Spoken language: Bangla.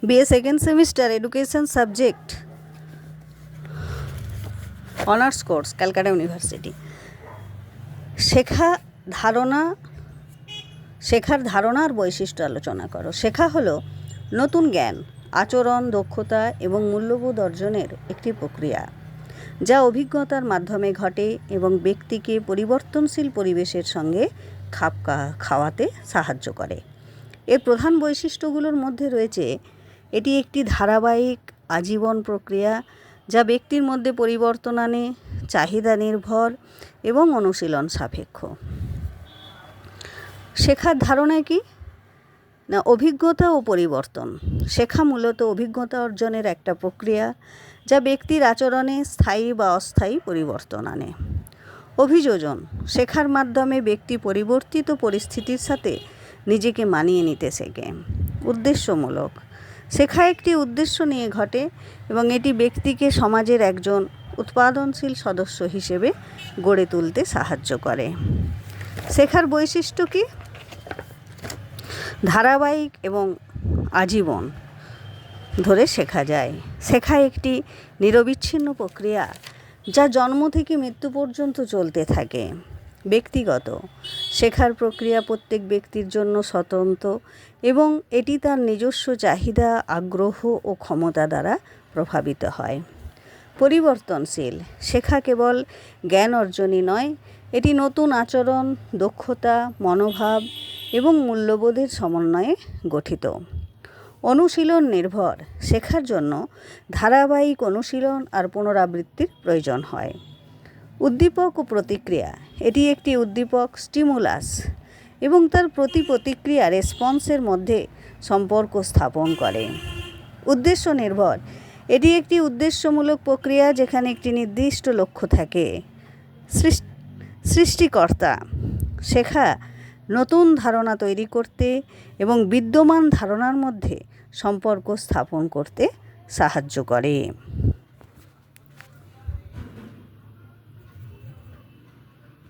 BA second semester education subject honours course, Calcutta university. শেখার ধারণার বৈশিষ্ট্য আলোচনা করো। শেখা হলো নতুন জ্ঞান, আচরণ, দক্ষতা এবং মূল্যবোধ অর্জনের একটি প্রক্রিয়া, যা অভিজ্ঞতার মাধ্যমে ঘটে এবং ব্যক্তিকে পরিবর্তনশীল পরিবেশের সঙ্গে খাপ খাওয়াতে সাহায্য করে। এর প্রধান বৈশিষ্ট্যগুলোর মধ্যে রয়েছে: এটি একটি ধারাবাহিক আজীবন প্রক্রিয়া যা ব্যক্তির মধ্যে পরিবর্তন আনে, চাহিদা নির্ভর এবং অনুশীলন সাপেক্ষ। শেখার ধারণা কি না, অভিজ্ঞতা ও পরিবর্তন। শেখা মূলত অভিজ্ঞতা অর্জনের একটা প্রক্রিয়া যা ব্যক্তির আচরণে স্থায়ী বা অস্থায়ী পরিবর্তন আনে। অভিযোজন, শেখার মাধ্যমে ব্যক্তি পরিবর্তিত পরিস্থিতির সাথে নিজেকে মানিয়ে নিতে শেখে। উদ্দেশ্যমূলক, শেখা একটি উদ্দেশ্য নিয়ে ঘটে এবং এটি ব্যক্তিকে সমাজের একজন উৎপাদনশীল সদস্য হিসেবে গড়ে তুলতে সাহায্য করে। শেখার বৈশিষ্ট্য কি? ধারাবাহিক এবং আজীবন ধরে শেখা যায়। শেখা একটি নিরবিচ্ছিন্ন প্রক্রিয়া যা জন্ম থেকে মৃত্যু পর্যন্ত চলতে থাকে। ব্যক্তিগত, শেখার প্রক্রিয়া প্রত্যেক ব্যক্তির জন্য স্বতন্ত্র এবং এটি তার নিজস্ব চাহিদা, আগ্রহ ও ক্ষমতা দ্বারা প্রভাবিত হয়। পরিবর্তনশীল, শেখা কেবল জ্ঞান অর্জনই নয়, এটি নতুন আচরণ, দক্ষতা, মনোভাব এবং মূল্যবোধের সমন্বয়ে গঠিত। অনুশীলন নির্ভর, শেখার জন্য ধারাবাহিক অনুশীলন আর পুনরাবৃত্তির প্রয়োজন হয়। উদ্দীপক ও প্রতিক্রিয়া, এটি একটি উদ্দীপক স্টিমুলাস এবং তার প্রতিক্রিয়া রেসপন্সের মধ্যে সম্পর্ক স্থাপন করে। উদ্দেশ্য নির্ভর, এটি একটি উদ্দেশ্যমূলক প্রক্রিয়া যেখানে একটি নির্দিষ্ট লক্ষ্য থাকে। সৃষ্টিকর্তা, শেখা নতুন ধারণা তৈরি করতে এবং বিদ্যমান ধারণার মধ্যে সম্পর্ক স্থাপন করতে সাহায্য করে।